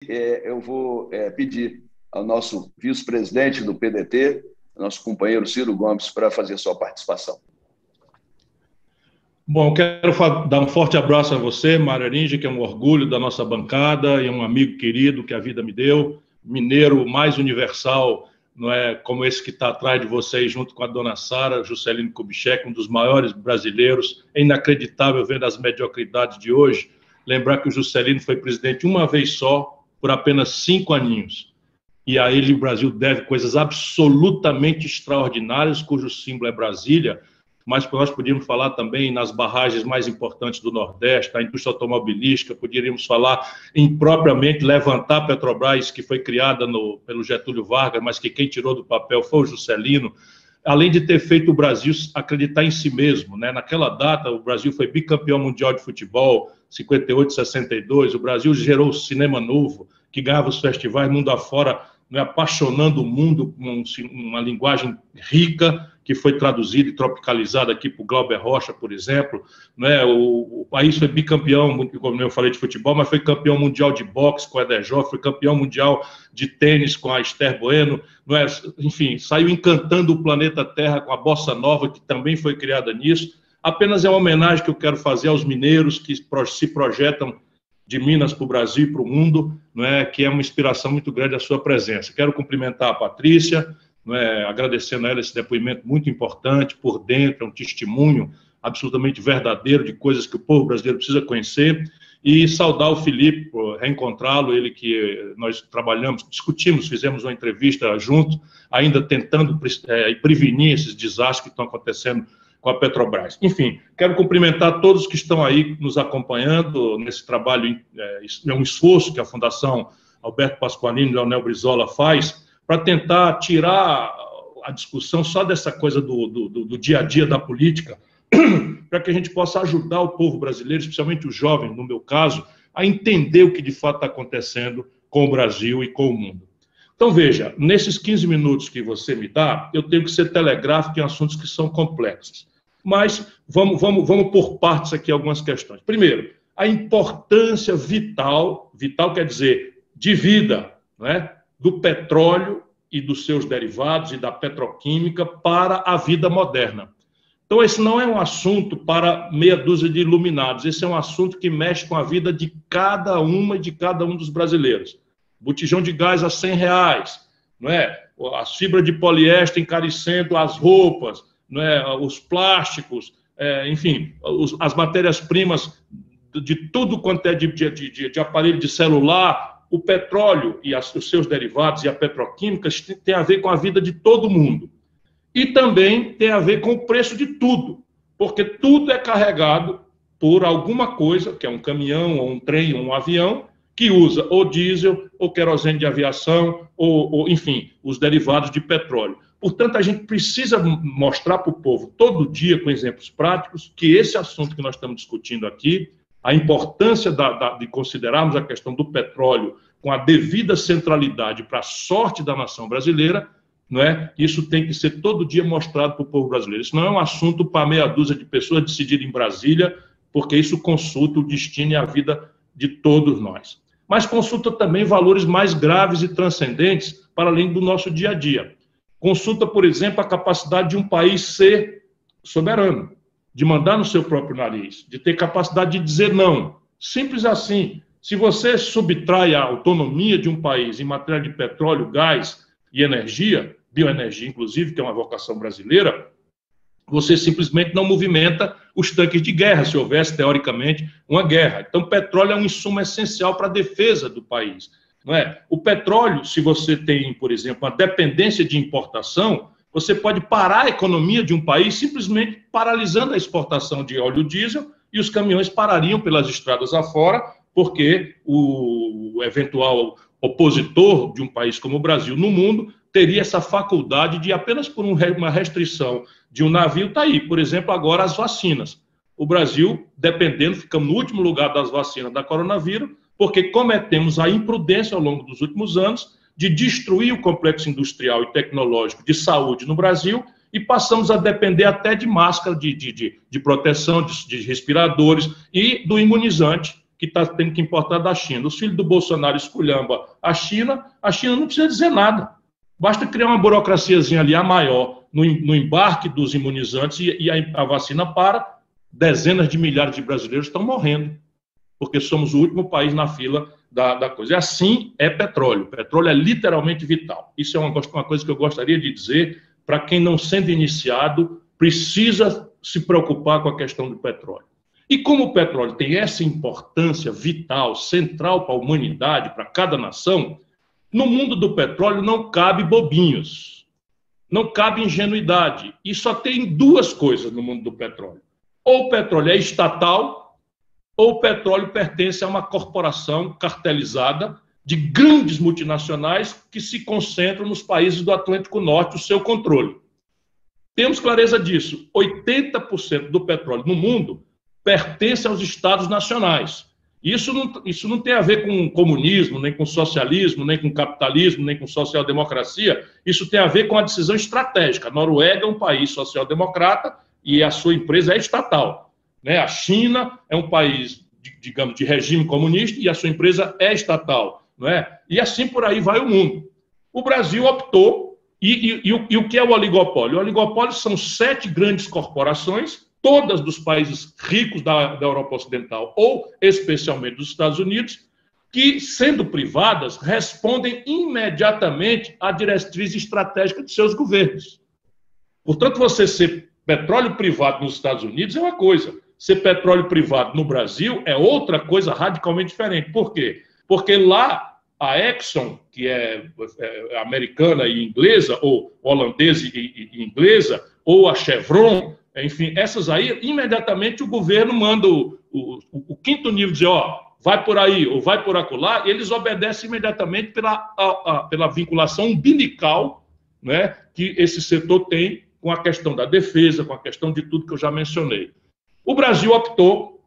eu vou pedir ao nosso vice-presidente do PDT, nosso companheiro Ciro Gomes, para fazer sua participação. Bom, quero dar um forte abraço a você, Mário Aringe, que é um orgulho da nossa bancada e um amigo querido que a vida me deu, mineiro mais universal, não é, como esse que está atrás de vocês, junto com a dona Sara, Juscelino Kubitschek, um dos maiores brasileiros. É inacreditável ver as mediocridades de hoje, lembrar que o Juscelino foi presidente uma vez só, por apenas 5 aninhos. E a ele o Brasil deve coisas absolutamente extraordinárias, cujo símbolo é Brasília, mas nós podíamos falar também nas barragens mais importantes do Nordeste, a indústria automobilística, poderíamos falar em propriamente levantar a Petrobras, que foi criada pelo Getúlio Vargas, mas que quem tirou do papel foi o Juscelino, além de ter feito o Brasil acreditar em si mesmo, né? Naquela data, o Brasil foi bicampeão mundial de futebol, 58, 62, o Brasil gerou o cinema novo, que ganhava os festivais mundo afora, né, apaixonando o mundo com uma linguagem rica, que foi traduzida e tropicalizada aqui por Glauber Rocha, por exemplo. Né? O país foi bicampeão, como eu falei, de futebol, mas foi campeão mundial de boxe com o Edejó, foi campeão mundial de tênis com a Esther Bueno, não é? Enfim, saiu encantando o planeta Terra com a Bossa Nova, que também foi criada nisso. Apenas é uma homenagem que eu quero fazer aos mineiros que se projetam de Minas para o Brasil e para o mundo, não é? Que é uma inspiração muito grande a sua presença. Quero cumprimentar a Patrícia, não é? Agradecendo a ela esse depoimento muito importante, por dentro, é um testemunho absolutamente verdadeiro de coisas que o povo brasileiro precisa conhecer, e saudar o Felipe, reencontrá-lo, ele que nós trabalhamos, discutimos, fizemos uma entrevista junto, ainda tentando prevenir esses desastres que estão acontecendo com a Petrobras. Enfim, quero cumprimentar todos que estão aí nos acompanhando nesse trabalho, é um esforço que a Fundação Alberto Pasqualini e Leonel Brizola faz para tentar tirar a discussão só dessa coisa do dia a dia da política, para que a gente possa ajudar o povo brasileiro, especialmente os jovens, no meu caso, a entender o que de fato está acontecendo com o Brasil e com o mundo. Então, veja, nesses 15 minutos que você me dá, eu tenho que ser telegráfico em assuntos que são complexos. Mas vamos por partes aqui algumas questões. Primeiro, a importância vital quer dizer de vida, né, do petróleo e dos seus derivados e da petroquímica para a vida moderna. Então, esse não é um assunto para meia dúzia de iluminados, esse é um assunto que mexe com a vida de cada uma e de cada um dos brasileiros. Botijão de gás a R$100, não é? As fibras de poliéster encarecendo as roupas, não é? Os plásticos, enfim, as matérias-primas de tudo quanto é de aparelho de celular, o petróleo e os seus derivados e a petroquímica tem a ver com a vida de todo mundo. E também tem a ver com o preço de tudo, porque tudo é carregado por alguma coisa, que é um caminhão, ou um trem, ou um avião, que usa ou diesel, ou querosene de aviação, ou enfim, os derivados de petróleo. Portanto, a gente precisa mostrar para o povo, todo dia, com exemplos práticos, que esse assunto que nós estamos discutindo aqui, a importância de considerarmos a questão do petróleo com a devida centralidade para a sorte da nação brasileira, não é? Isso tem que ser todo dia mostrado para o povo brasileiro. Isso não é um assunto para meia dúzia de pessoas decidirem em Brasília, porque isso consulta o destino e a vida de todos nós. Mas consulta também valores mais graves e transcendentes para além do nosso dia a dia. Consulta, por exemplo, a capacidade de um país ser soberano, de mandar no seu próprio nariz, de ter capacidade de dizer não. Simples assim. Se você subtrai a autonomia de um país em matéria de petróleo, gás e energia, bioenergia inclusive, que é uma vocação brasileira, você simplesmente não movimenta os tanques de guerra, se houvesse, teoricamente, uma guerra. Então, petróleo é um insumo essencial para a defesa do país. Não é? O petróleo, se você tem, por exemplo, uma dependência de importação, você pode parar a economia de um país simplesmente paralisando a exportação de óleo diesel e os caminhões parariam pelas estradas afora, porque o eventual opositor de um país como o Brasil no mundo teria essa faculdade de, apenas por uma restrição de um navio, está aí. Por exemplo, agora as vacinas. O Brasil, dependendo, ficamos no último lugar das vacinas da coronavírus, porque cometemos a imprudência ao longo dos últimos anos de destruir o complexo industrial e tecnológico de saúde no Brasil e passamos a depender até de máscara de proteção, de respiradores e do imunizante, que está tendo que importar da China. Os filhos do Bolsonaro esculhamba a China não precisa dizer nada. Basta criar uma burocraciazinha ali, a maior, no embarque dos imunizantes e a vacina para, dezenas de milhares de brasileiros estão morrendo, porque somos o último país na fila da coisa. E assim é petróleo. Petróleo é literalmente vital. Isso é uma coisa que eu gostaria de dizer para quem não sendo iniciado precisa se preocupar com a questão do petróleo. E como o petróleo tem essa importância vital, central para a humanidade, para cada nação, no mundo do petróleo não cabe bobinhos, não cabe ingenuidade. E só tem duas coisas no mundo do petróleo. Ou o petróleo é estatal, ou o petróleo pertence a uma corporação cartelizada de grandes multinacionais que se concentram nos países do Atlântico Norte, o seu controle. Temos clareza disso. 80% do petróleo no mundo pertence aos Estados nacionais. Isso não tem a ver com comunismo, nem com socialismo, nem com capitalismo, nem com social-democracia. Isso tem a ver com a decisão estratégica. A Noruega é um país social-democrata e a sua empresa é estatal. A China é um país, digamos, de regime comunista e a sua empresa é estatal. E assim por aí vai o mundo. O Brasil optou, e o que é o oligopólio? O oligopólio são 7 grandes corporações, todas dos países ricos da Europa Ocidental ou especialmente dos Estados Unidos, que, sendo privadas, respondem imediatamente à diretriz estratégica de seus governos. Portanto, você ser petróleo privado nos Estados Unidos é uma coisa, ser petróleo privado no Brasil é outra coisa radicalmente diferente. Por quê? Porque lá a Exxon, que é americana e inglesa, ou holandesa e inglesa, ou a Chevron, enfim, essas aí, imediatamente o governo manda o quinto nível dizer, vai por aí ou vai por acolá, e eles obedecem imediatamente pela vinculação umbilical, que esse setor tem com a questão da defesa, com a questão de tudo que eu já mencionei. O Brasil optou,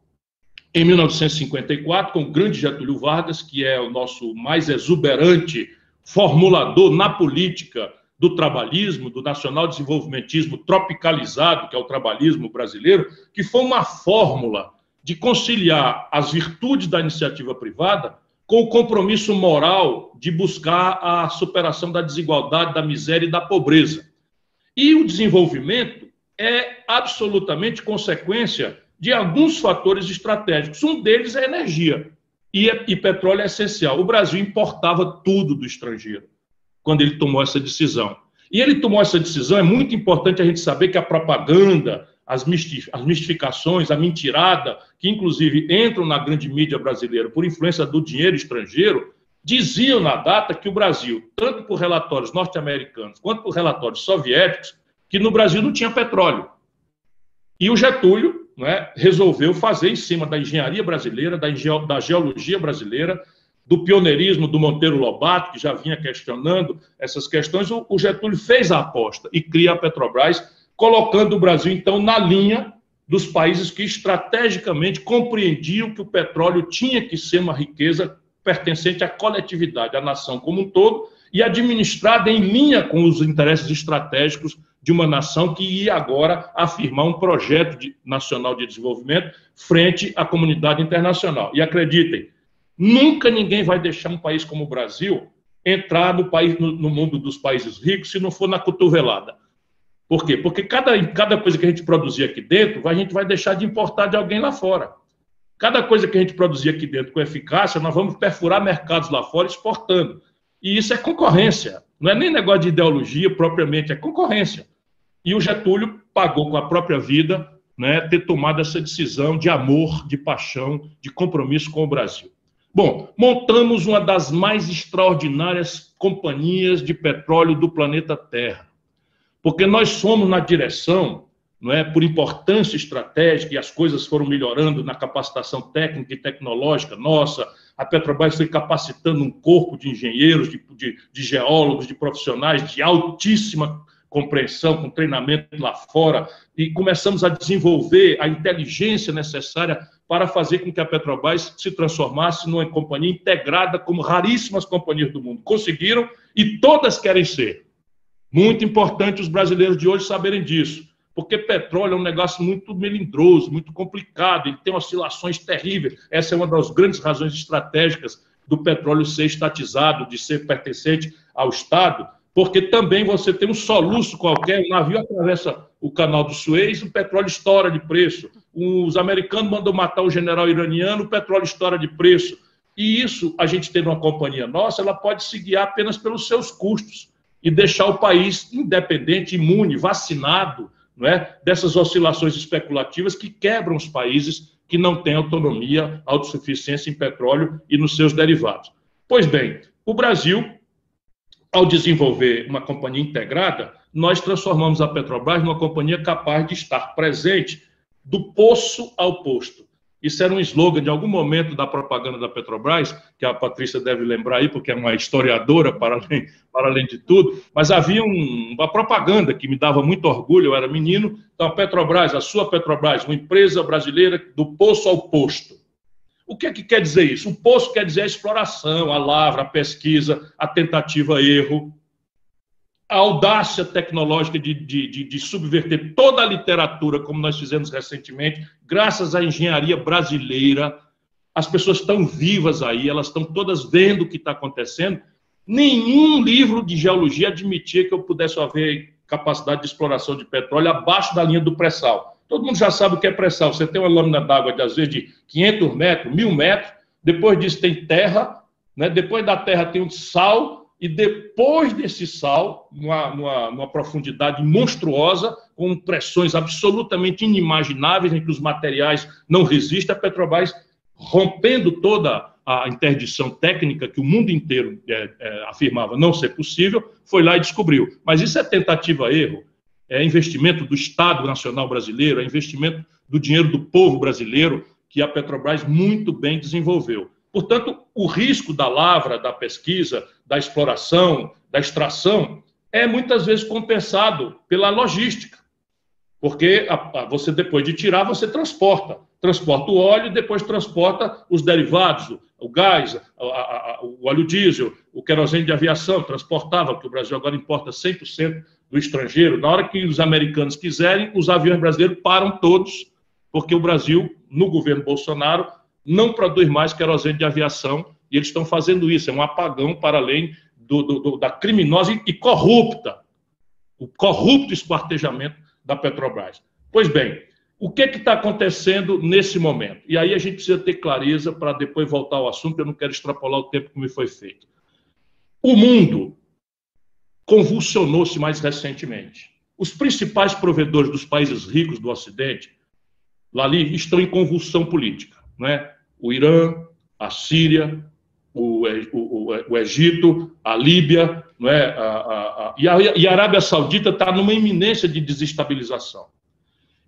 em 1954, com o grande Getúlio Vargas, que é o nosso mais exuberante formulador na política do trabalhismo, do nacional-desenvolvimentismo tropicalizado, que é o trabalhismo brasileiro, que foi uma fórmula de conciliar as virtudes da iniciativa privada com o compromisso moral de buscar a superação da desigualdade, da miséria e da pobreza. E o desenvolvimento é absolutamente consequência de alguns fatores estratégicos. Um deles é a energia, e petróleo é essencial. O Brasil importava tudo do estrangeiro quando ele tomou essa decisão. E ele tomou essa decisão, é muito importante a gente saber que a propaganda, as mistificações, a mentirada, que inclusive entram na grande mídia brasileira por influência do dinheiro estrangeiro, diziam na data que o Brasil, tanto por relatórios norte-americanos quanto por relatórios soviéticos, que no Brasil não tinha petróleo. E o Getúlio resolveu fazer em cima da engenharia brasileira, da geologia brasileira, do pioneirismo do Monteiro Lobato, que já vinha questionando essas questões, o Getúlio fez a aposta e cria a Petrobras, colocando o Brasil, então, na linha dos países que estrategicamente compreendiam que o petróleo tinha que ser uma riqueza pertencente à coletividade, à nação como um todo, e administrada em linha com os interesses estratégicos de uma nação que ia agora afirmar um projeto nacional de desenvolvimento frente à comunidade internacional. E acreditem, nunca ninguém vai deixar um país como o Brasil entrar no mundo dos países ricos se não for na cotovelada. Por quê? Porque cada coisa que a gente produzir aqui dentro, a gente vai deixar de importar de alguém lá fora. Cada coisa que a gente produzir aqui dentro com eficácia, nós vamos perfurar mercados lá fora exportando. E isso é concorrência. Não é nem negócio de ideologia propriamente, é concorrência. E o Getúlio pagou com a própria vida, ter tomado essa decisão de amor, de paixão, de compromisso com o Brasil. Bom, montamos uma das mais extraordinárias companhias de petróleo do planeta Terra, porque nós somos na direção, por importância estratégica, e as coisas foram melhorando na capacitação técnica e tecnológica nossa. A Petrobras foi capacitando um corpo de engenheiros, de geólogos, de profissionais de altíssima compreensão, com treinamento lá fora, e começamos a desenvolver a inteligência necessária para fazer com que a Petrobras se transformasse numa companhia integrada como raríssimas companhias do mundo conseguiram, e todas querem ser. Muito importante os brasileiros de hoje saberem disso. porque petróleo é um negócio muito melindroso, muito complicado, ele tem oscilações terríveis. Essa é uma das grandes razões estratégicas do petróleo ser estatizado, de ser pertencente ao Estado, porque também você tem um soluço qualquer, um navio atravessa o canal do Suez, o petróleo estoura de preço. Os americanos mandam matar o general iraniano, o petróleo estoura de preço. E isso, a gente tendo uma companhia nossa, ela pode se guiar apenas pelos seus custos e deixar o país independente, imune, vacinado, não é, dessas oscilações especulativas que quebram os países que não têm autonomia, autossuficiência em petróleo e nos seus derivados. Pois bem, o Brasil, ao desenvolver uma companhia integrada, nós transformamos a Petrobras numa companhia capaz de estar presente do poço ao posto. Isso era um slogan de algum momento da propaganda da Petrobras, que a Patrícia deve lembrar aí, porque é uma historiadora para além de tudo, mas havia uma propaganda que me dava muito orgulho, eu era menino. Então, a Petrobras, a sua Petrobras, uma empresa brasileira do poço ao posto. O que é que quer dizer isso? O poço quer dizer a exploração, a lavra, a pesquisa, a tentativa-erro, a audácia tecnológica de subverter toda a literatura, como nós fizemos recentemente, graças à engenharia brasileira. As pessoas estão vivas aí, elas estão todas vendo o que está acontecendo. Nenhum livro de geologia admitia que eu pudesse haver capacidade de exploração de petróleo abaixo da linha do pré-sal. Todo mundo já sabe o que é pré-sal. Você tem uma lâmina d'água, às vezes, de 500 metros, 1.000 metros, depois disso tem terra, né? Depois da terra tem um sal, e depois desse sal, numa profundidade monstruosa, com pressões absolutamente inimagináveis, em que os materiais não resistem, a Petrobras, rompendo toda a interdição técnica que o mundo inteiro afirmava não ser possível, foi lá e descobriu. Mas isso é tentativa-erro, é investimento do Estado Nacional Brasileiro, é investimento do dinheiro do povo brasileiro, que a Petrobras muito bem desenvolveu. Portanto, o risco da lavra, da pesquisa, da exploração, da extração, é muitas vezes compensado pela logística. Porque você, depois de tirar, você transporta. Transporta o óleo e depois transporta os derivados, o gás, o óleo diesel, o querosene de aviação, transportava, porque o Brasil agora importa 100% do estrangeiro. Na hora que os americanos quiserem, os aviões brasileiros param todos, porque o Brasil, no governo Bolsonaro, não produz mais querosene de aviação, e eles estão fazendo isso. É um apagão para além da criminosa e corrupta, o corrupto esquartejamento da Petrobras. Pois bem, o que está acontecendo nesse momento? E aí a gente precisa ter clareza para depois voltar ao assunto, eu não quero extrapolar o tempo que me foi feito. O mundo convulsionou-se mais recentemente. Os principais provedores dos países ricos do Ocidente, lá ali, estão em convulsão política. Não é? O Irã, a Síria, o Egito, a Líbia, não é? E a Arábia Saudita está numa iminência de desestabilização.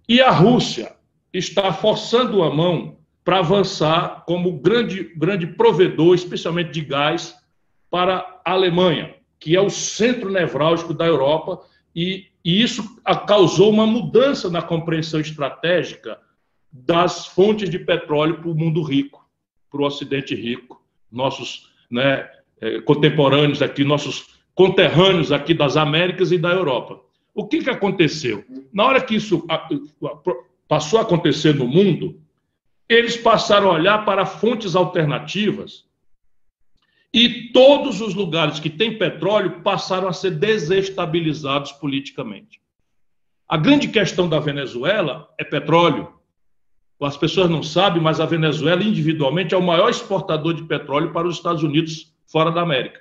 E a Rússia está forçando a mão para avançar como grande provedor, especialmente de gás, para a Alemanha, que é o centro nevrálgico da Europa, e isso causou uma mudança na compreensão estratégica das fontes de petróleo para o mundo rico, para o Ocidente rico, nossos contemporâneos aqui, nossos conterrâneos aqui das Américas e da Europa. O que aconteceu? Na hora que isso passou a acontecer no mundo, eles passaram a olhar para fontes alternativas e todos os lugares que têm petróleo passaram a ser desestabilizados politicamente. A grande questão da Venezuela é petróleo. As pessoas não sabem, mas a Venezuela, individualmente, é o maior exportador de petróleo para os Estados Unidos fora da América.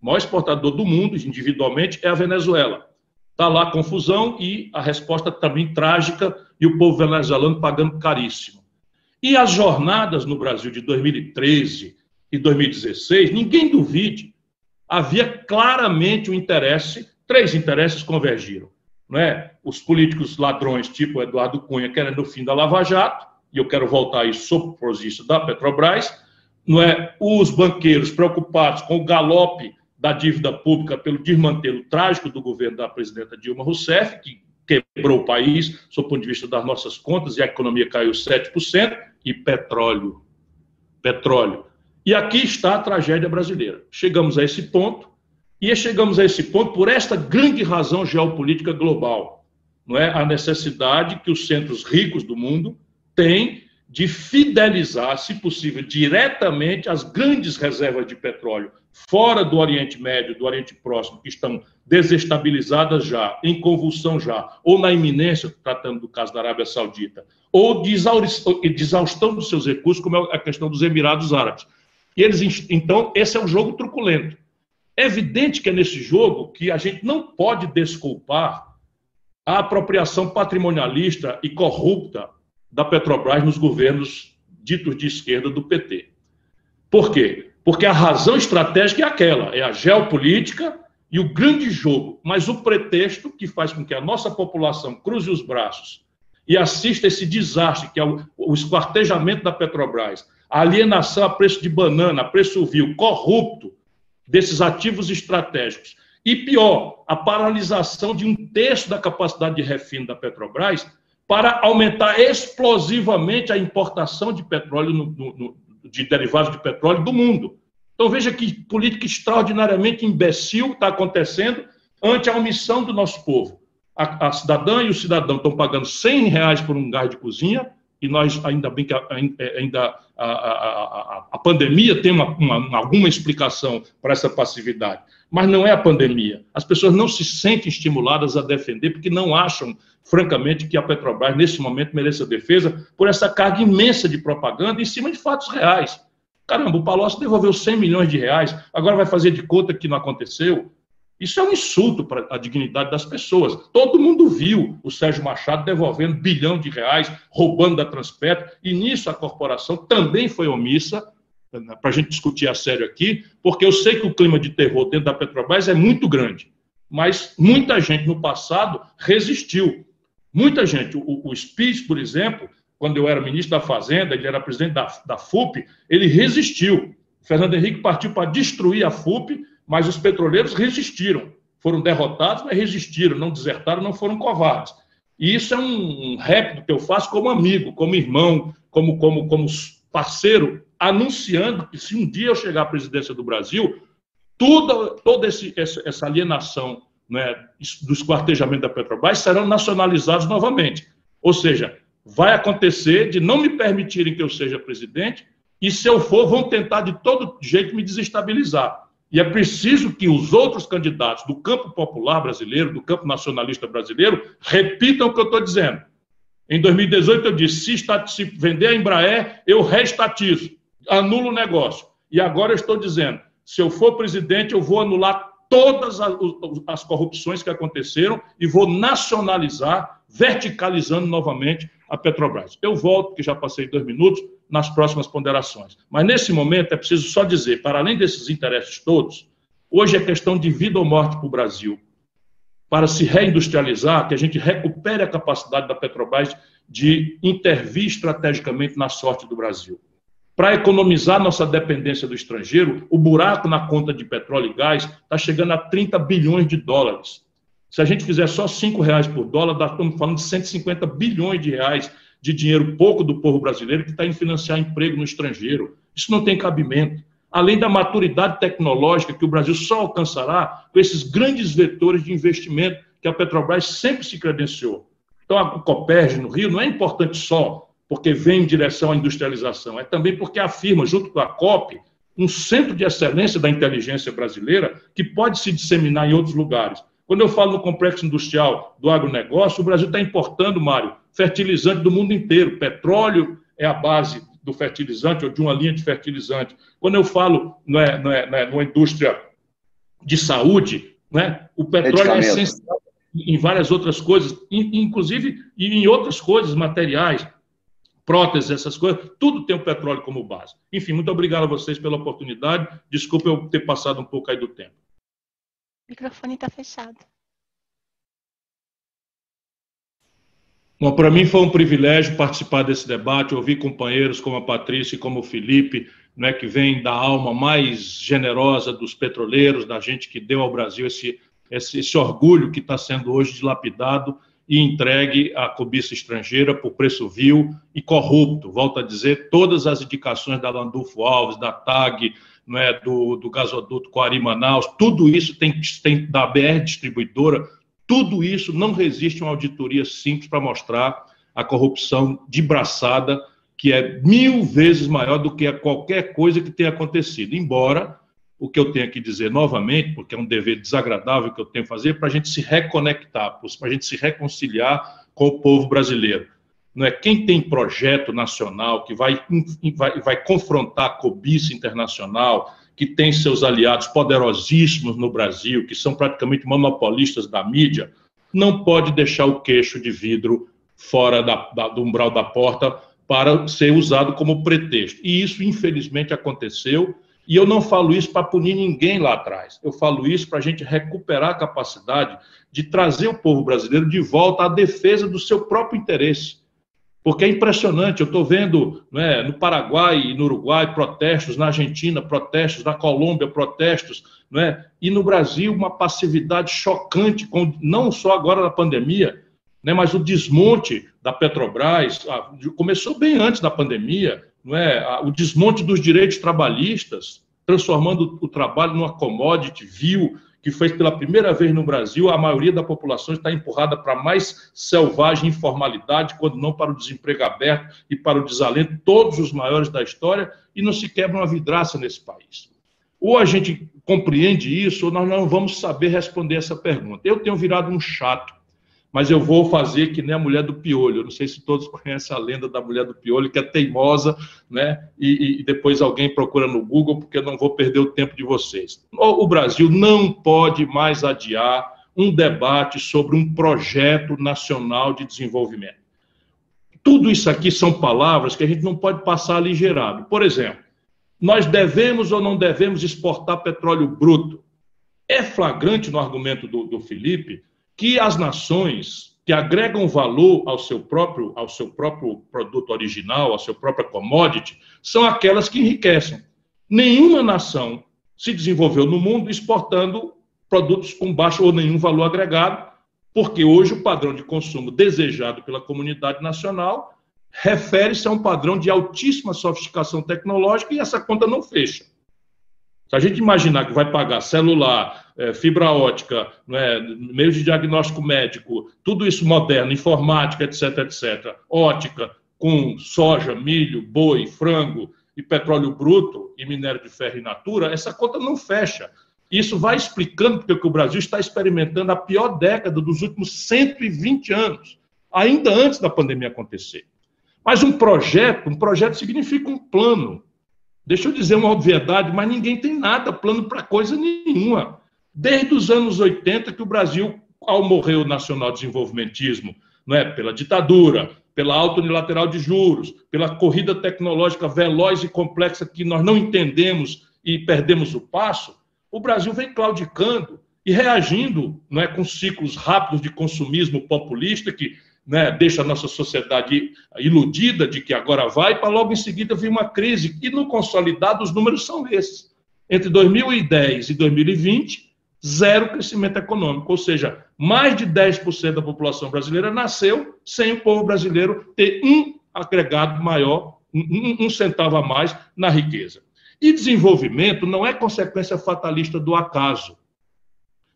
O maior exportador do mundo, individualmente, é a Venezuela. Está lá a confusão e a resposta também trágica e o povo venezuelano pagando caríssimo. E as jornadas no Brasil de 2013 e 2016, ninguém duvide, havia claramente um interesse, 3 interesses convergiram. Não é? Os políticos ladrões, tipo Eduardo Cunha, querendo o fim da Lava Jato, e eu quero voltar a isso sob o posição da Petrobras, não é? Os banqueiros preocupados com o galope da dívida pública pelo desmantelo trágico do governo da presidenta Dilma Rousseff, que quebrou o país, sob o ponto de vista das nossas contas, e a economia caiu 7%, e petróleo. E aqui está a tragédia brasileira. Chegamos a esse ponto, e chegamos a esse ponto por esta grande razão geopolítica global. não é, a necessidade que os centros ricos do mundo têm de fidelizar, se possível, diretamente as grandes reservas de petróleo fora do Oriente Médio, do Oriente Próximo, que estão desestabilizadas já, em convulsão já, ou na iminência, tratando do caso da Arábia Saudita, ou de exaustão dos seus recursos, como é a questão dos Emirados Árabes. E eles, então, esse é um jogo truculento. É evidente que é nesse jogo que a gente não pode desculpar a apropriação patrimonialista e corrupta da Petrobras nos governos ditos de esquerda do PT. Por quê? Porque a razão estratégica é aquela, é a geopolítica e o grande jogo, mas o pretexto que faz com que a nossa população cruze os braços e assista esse desastre, que é o esquartejamento da Petrobras, a alienação a preço de banana, a preço vil, corrupto desses ativos estratégicos, e pior, a paralisação de 1/3 da capacidade de refino da Petrobras para aumentar explosivamente a importação de petróleo, de derivados de petróleo do mundo. Então veja que política extraordinariamente imbecil está acontecendo ante a omissão do nosso povo. A cidadã e o cidadão estão pagando R$100 por um gás de cozinha, e nós, ainda bem que a pandemia tem alguma explicação para essa passividade, mas não é a pandemia. As pessoas não se sentem estimuladas a defender, porque não acham, francamente, que a Petrobras, nesse momento, mereça defesa por essa carga imensa de propaganda em cima de fatos reais. Caramba, o Palocci devolveu R$100 milhões, agora vai fazer de conta que não aconteceu? Isso é um insulto para a dignidade das pessoas. Todo mundo viu o Sérgio Machado devolvendo R$1 bilhão, roubando da Transpetro, e nisso a corporação também foi omissa, para a gente discutir a sério aqui, porque eu sei que o clima de terror dentro da Petrobras é muito grande, mas muita gente no passado resistiu. Muita gente. O Spitz, por exemplo, quando eu era ministro da Fazenda, ele era presidente da FUP, ele resistiu. O Fernando Henrique partiu para destruir a FUP, mas os petroleiros resistiram. Foram derrotados, mas resistiram, não desertaram, não foram covardes. E isso é um rap que eu faço como amigo, como irmão, como parceiro, anunciando que se um dia eu chegar à presidência do Brasil, toda essa alienação, né, do esquartejamento da Petrobras serão nacionalizados novamente. Ou seja, vai acontecer de não me permitirem que eu seja presidente, e se eu for, vão tentar de todo jeito me desestabilizar. E é preciso que os outros candidatos do campo popular brasileiro, do campo nacionalista brasileiro, repitam o que eu estou dizendo. Em 2018 eu disse, se vender a Embraer, eu reestatizo, anulo o negócio. E agora eu estou dizendo, se eu for presidente, eu vou anular todas as corrupções que aconteceram e vou nacionalizar, verticalizando novamente a Petrobras. Eu volto, porque já passei 2 minutos, nas próximas ponderações. Mas, nesse momento, é preciso só dizer, para além desses interesses todos, hoje é questão de vida ou morte para o Brasil. Para se reindustrializar, que a gente recupere a capacidade da Petrobras de intervir estrategicamente na sorte do Brasil. Para economizar nossa dependência do estrangeiro, o buraco na conta de petróleo e gás está chegando a 30 bilhões de dólares. Se a gente fizer só R$5 por dólar, nós estamos falando de 150 bilhões de reais de dinheiro pouco do povo brasileiro que está em financiar emprego no estrangeiro. Isso não tem cabimento. Além da maturidade tecnológica que o Brasil só alcançará com esses grandes vetores de investimento que a Petrobras sempre se credenciou. Então, a Copérgia no Rio não é importante só porque vem em direção à industrialização, é também porque afirma, junto com a COP, um centro de excelência da inteligência brasileira que pode se disseminar em outros lugares. Quando eu falo no complexo industrial do agronegócio, o Brasil está importando, Mário, fertilizante do mundo inteiro. Petróleo é a base do fertilizante ou de uma linha de fertilizante. Quando eu falo numa indústria de saúde, né, o petróleo é essencial em várias outras coisas, inclusive em outras coisas, materiais, próteses, essas coisas, tudo tem o petróleo como base. Enfim, muito obrigado a vocês pela oportunidade. Desculpa eu ter passado um pouco aí do tempo. O microfone está fechado. Bom, para mim foi um privilégio participar desse debate, ouvir companheiros como a Patrícia e como o Felipe, né, que vem da alma mais generosa dos petroleiros, da gente que deu ao Brasil esse orgulho que está sendo hoje dilapidado e entregue à cobiça estrangeira por preço vil e corrupto. Volto a dizer, todas as indicações da Landulfo Alves, da TAG, né, do gasoduto Coari-Manaus, tudo isso tem da BR Distribuidora, tudo isso não resiste a uma auditoria simples para mostrar a corrupção de braçada, que é 1000 vezes maior do que qualquer coisa que tenha acontecido. Embora, o que eu tenho que dizer novamente, porque é um dever desagradável que eu tenho que fazer, para a gente se reconectar, para a gente se reconciliar com o povo brasileiro. Não é quem tem projeto nacional que vai confrontar a cobiça internacional, que tem seus aliados poderosíssimos no Brasil, que são praticamente monopolistas da mídia, não pode deixar o queixo de vidro fora do umbral da porta para ser usado como pretexto. E isso, infelizmente, aconteceu. E eu não falo isso para punir ninguém lá atrás. Eu falo isso para a gente recuperar a capacidade de trazer o povo brasileiro de volta à defesa do seu próprio interesse. Porque é impressionante, eu estou vendo, né, no Paraguai e no Uruguai protestos, na Argentina protestos, na Colômbia protestos, né, e no Brasil uma passividade chocante, não só agora na pandemia, né, mas o desmonte da Petrobras, começou bem antes da pandemia, não é? O desmonte dos direitos trabalhistas, transformando o trabalho numa commodity vil, que fez pela primeira vez no Brasil, a maioria da população está empurrada para mais selvagem informalidade, quando não para o desemprego aberto e para o desalento, todos os maiores da história, e não se quebra uma vidraça nesse país. Ou a gente compreende isso, ou nós não vamos saber responder essa pergunta. Eu tenho virado um chato, mas eu vou fazer que nem a mulher do piolho. Eu não sei se todos conhecem a lenda da mulher do piolho, que é teimosa, né? E depois alguém procura no Google, porque eu não vou perder o tempo de vocês. O Brasil não pode mais adiar um debate sobre um projeto nacional de desenvolvimento. Tudo isso aqui são palavras que a gente não pode passar aligerado. Por exemplo, nós devemos ou não devemos exportar petróleo bruto? É flagrante no argumento do Felipe que as nações que agregam valor ao seu próprio produto original, à sua própria commodity, são aquelas que enriquecem. Nenhuma nação se desenvolveu no mundo exportando produtos com baixo ou nenhum valor agregado, porque hoje o padrão de consumo desejado pela comunidade nacional refere-se a um padrão de altíssima sofisticação tecnológica e essa conta não fecha. Se a gente imaginar que vai pagar celular, fibra ótica, né, meios de diagnóstico médico, tudo isso moderno, informática, etc., etc., ótica, com soja, milho, boi, frango e petróleo bruto e minério de ferro in natura, essa conta não fecha. Isso vai explicando porque o Brasil está experimentando a pior década dos últimos 120 anos, ainda antes da pandemia acontecer. Mas um projeto significa um plano. Deixa eu dizer uma obviedade, mas ninguém tem nada, plano para coisa nenhuma. Desde os anos 80 que o Brasil, ao morrer o nacional-desenvolvimentismo, não é? Pela ditadura, pela alta unilateral de juros, pela corrida tecnológica veloz e complexa que nós não entendemos e perdemos o passo, o Brasil vem claudicando e reagindo, não é, com ciclos rápidos de consumismo populista que, né, deixa a nossa sociedade iludida de que agora vai, para logo em seguida vir uma crise. E no consolidado os números são esses. Entre 2010 e 2020, zero crescimento econômico, ou seja, mais de 10% da população brasileira nasceu sem o povo brasileiro ter um agregado maior, um centavo a mais na riqueza. E desenvolvimento não é consequência fatalista do acaso.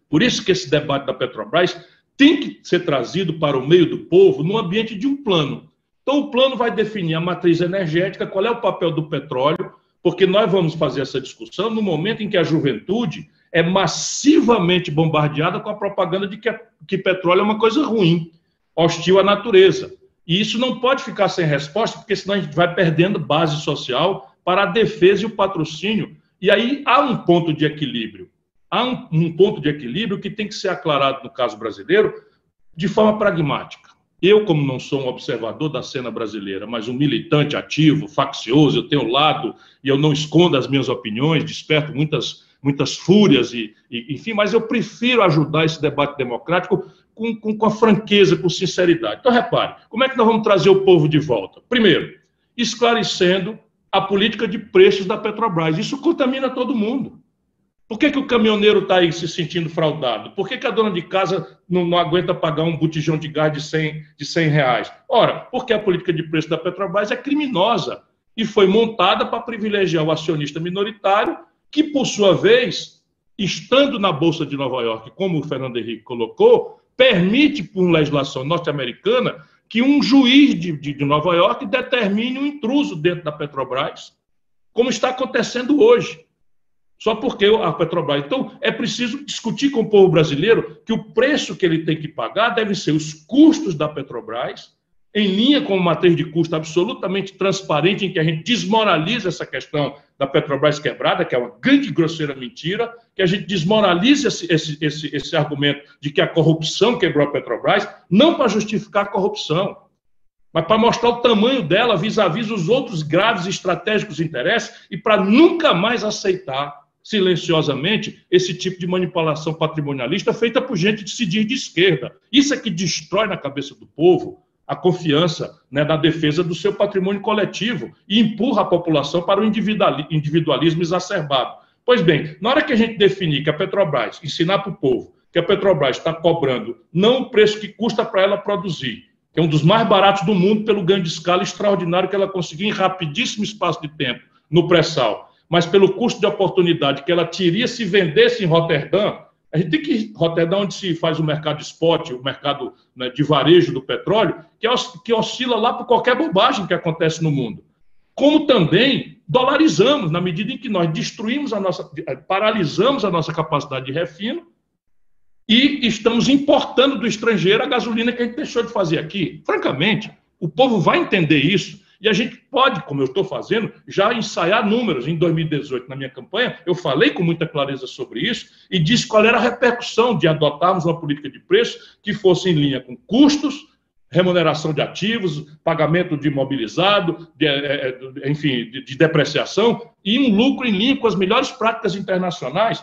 Por isso que esse debate da Petrobras tem que ser trazido para o meio do povo no ambiente de um plano. Então, o plano vai definir a matriz energética, qual é o papel do petróleo, porque nós vamos fazer essa discussão no momento em que a juventude é massivamente bombardeada com a propaganda de que petróleo é uma coisa ruim, hostil à natureza. E isso não pode ficar sem resposta, porque senão a gente vai perdendo base social para a defesa e o patrocínio. E aí há um ponto de equilíbrio. Há um ponto de equilíbrio que tem que ser aclarado no caso brasileiro de forma pragmática. Eu, como não sou um observador da cena brasileira, mas um militante ativo, faccioso, eu tenho lado e eu não escondo as minhas opiniões, desperto muitas fúrias, enfim, mas eu prefiro ajudar esse debate democrático com a franqueza, com sinceridade. Então, repare, como é que nós vamos trazer o povo de volta? Primeiro, esclarecendo a política de preços da Petrobras. Isso contamina todo mundo. Por que o caminhoneiro está aí se sentindo fraudado? Por que a dona de casa não aguenta pagar um botijão de gás de 100 reais? Ora, porque a política de preço da Petrobras é criminosa e foi montada para privilegiar o acionista minoritário que, por sua vez, estando na Bolsa de Nova York, como o Fernando Henrique colocou, permite, por legislação norte-americana, que um juiz de Nova York determine um intruso dentro da Petrobras, como está acontecendo hoje. Só porque a Petrobras... Então, é preciso discutir com o povo brasileiro que o preço que ele tem que pagar deve ser os custos da Petrobras, em linha com uma matriz de custo absolutamente transparente, em que a gente desmoraliza essa questão da Petrobras quebrada, que é uma grande e grosseira mentira, que a gente desmoraliza esse argumento de que a corrupção quebrou a Petrobras, não para justificar a corrupção, mas para mostrar o tamanho dela vis-à-vis os outros graves e estratégicos interesses e para nunca mais aceitar silenciosamente esse tipo de manipulação patrimonialista feita por gente que se diz de esquerda. Isso é que destrói na cabeça do povo a confiança, né, na defesa do seu patrimônio coletivo e empurra a população para o individualismo exacerbado. Pois bem, na hora que a gente definir que a Petrobras, ensinar para o povo que a Petrobras está cobrando não o preço que custa para ela produzir, que é um dos mais baratos do mundo pelo ganho de escala extraordinário que ela conseguiu em rapidíssimo espaço de tempo no pré-sal, mas pelo custo de oportunidade que ela teria se vendesse em Roterdã. A gente tem que ir Roterdã, onde se faz o mercado spot, o mercado, né, de varejo do petróleo, que oscila lá por qualquer bobagem que acontece no mundo. Como também dolarizamos, na medida em que nós paralisamos a nossa capacidade de refino e estamos importando do estrangeiro a gasolina que a gente deixou de fazer aqui. Francamente, o povo vai entender isso. E a gente pode, como eu estou fazendo, já ensaiar números. Em 2018, na minha campanha, eu falei com muita clareza sobre isso e disse qual era a repercussão de adotarmos uma política de preço que fosse em linha com custos, remuneração de ativos, pagamento de imobilizado, enfim, de depreciação, e um lucro em linha com as melhores práticas internacionais.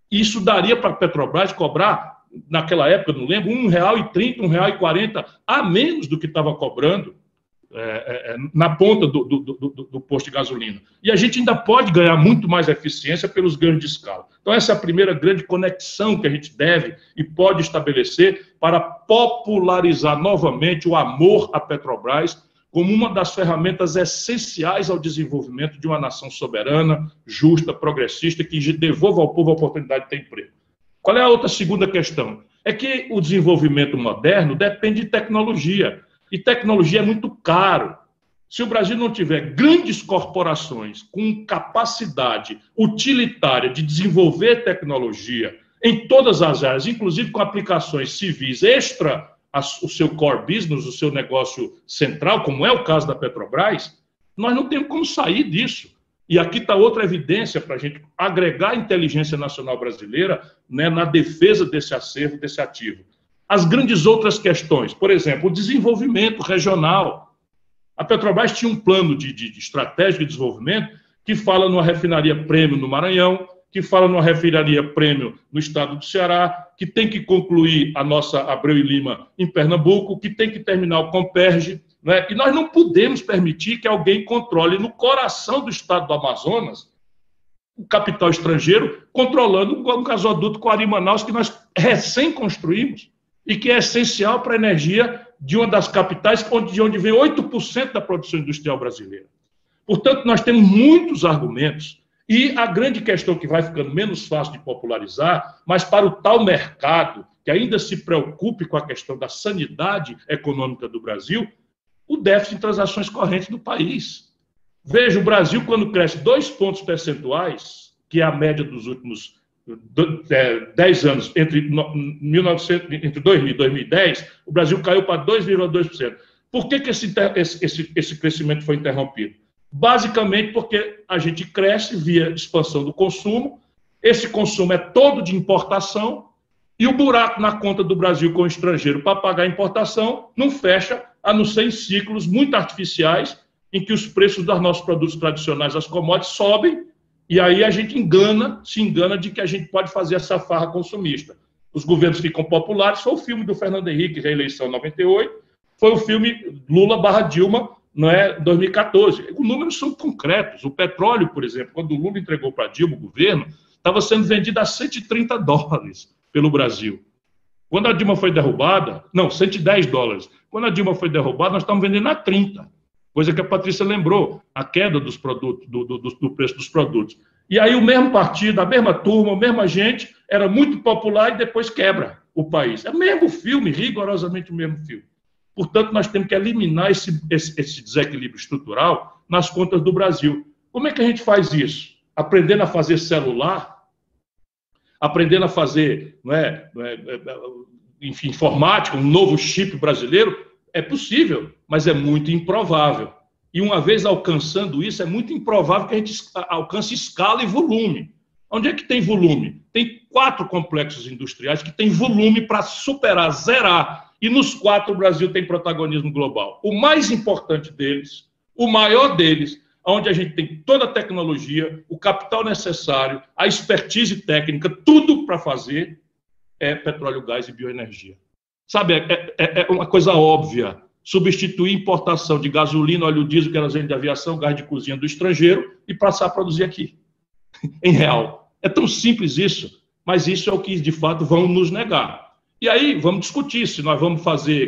Isso daria para a Petrobras cobrar, naquela época, não lembro, R$1,30, R$1,40 a menos do que estava cobrando na ponta do posto de gasolina. E a gente ainda pode ganhar muito mais eficiência pelos ganhos de escala. Então, essa é a primeira grande conexão que a gente deve e pode estabelecer para popularizar novamente o amor à Petrobras como uma das ferramentas essenciais ao desenvolvimento de uma nação soberana, justa, progressista, que devolva ao povo a oportunidade de ter emprego. Qual é a outra segunda questão? É que o desenvolvimento moderno depende de tecnologia. E tecnologia é muito caro. Se o Brasil não tiver grandes corporações com capacidade utilitária de desenvolver tecnologia em todas as áreas, inclusive com aplicações civis extra o seu core business, o seu negócio central, como é o caso da Petrobras, nós não temos como sair disso. E aqui está outra evidência para a gente agregar a inteligência nacional brasileira, né, na defesa desse acervo, desse ativo. As grandes outras questões, por exemplo, o desenvolvimento regional. A Petrobras tinha um plano de estratégia de desenvolvimento que fala numa refinaria prêmio no Maranhão, que fala numa refinaria prêmio no estado do Ceará, que tem que concluir a nossa Abreu e Lima em Pernambuco, que tem que terminar o Comperj, né? E nós não podemos permitir que alguém controle no coração do estado do Amazonas o capital estrangeiro controlando um gasoduto Coari-Manaus que nós recém construímos e que é essencial para a energia de uma das capitais de onde vem 8% da produção industrial brasileira. Portanto, nós temos muitos argumentos e a grande questão que vai ficando menos fácil de popularizar, mas para o tal mercado que ainda se preocupe com a questão da sanidade econômica do Brasil, o déficit em transações correntes do país. Veja, o Brasil, quando cresce 2 pontos percentuais, que é a média dos últimos 10 anos, entre 2000 e 2010, o Brasil caiu para 2,2%. Por que esse crescimento foi interrompido? Basicamente porque a gente cresce via expansão do consumo, esse consumo é todo de importação, e o buraco na conta do Brasil com o estrangeiro para pagar a importação não fecha, a não ser em ciclos muito artificiais, em que os preços dos nossos produtos tradicionais, as commodities, sobem, e aí a gente se engana de que a gente pode fazer essa farra consumista. Os governos ficam populares. Foi o filme do Fernando Henrique, reeleição 98, foi o filme Lula/Dilma, 2014. Os números são concretos. O petróleo, por exemplo, quando o Lula entregou para Dilma, o governo, estava sendo vendido a $130 pelo Brasil. Quando a Dilma foi derrubada, não, $110. Quando a Dilma foi derrubada, nós estamos vendendo a 30. Coisa que a Patrícia lembrou, a queda dos produtos, do preço dos produtos. E aí o mesmo partido, a mesma turma, a mesma gente, era muito popular e depois quebra. o país. É o mesmo filme, rigorosamente o mesmo filme. Portanto, nós temos que eliminar esse desequilíbrio estrutural nas contas do Brasil. Como é que a gente faz isso? Aprendendo a fazer celular, aprendendo a fazer, enfim, informática, um novo chip brasileiro, é possível, mas é muito improvável. E uma vez alcançando isso, é muito improvável que a gente alcance escala e volume. Onde é que tem volume? Tem 4 complexos industriais que têm volume para superar, zerar. E nos 4 o Brasil tem protagonismo global. O mais importante deles, o maior deles, onde a gente tem toda a tecnologia, o capital necessário, a expertise técnica, tudo para fazer, é petróleo, gás e bioenergia. Sabe, é uma coisa óbvia. Substituir importação de gasolina, óleo diesel, querosene de aviação, gás de cozinha do estrangeiro e passar a produzir aqui, em real. É tão simples isso, mas isso é o que, de fato, vão nos negar. E aí, vamos discutir se nós vamos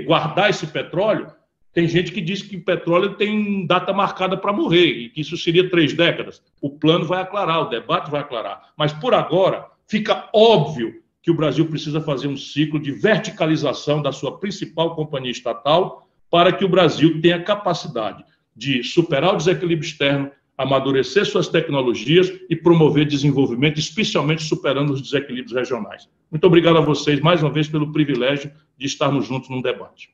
guardar esse petróleo. Tem gente que diz que o petróleo tem data marcada para morrer e que isso seria 3 décadas. O plano vai aclarar, o debate vai aclarar. Mas, por agora, fica óbvio que o Brasil precisa fazer um ciclo de verticalização da sua principal companhia estatal para que o Brasil tenha capacidade de superar o desequilíbrio externo, amadurecer suas tecnologias e promover desenvolvimento, especialmente superando os desequilíbrios regionais. Muito obrigado a vocês, mais uma vez, pelo privilégio de estarmos juntos num debate.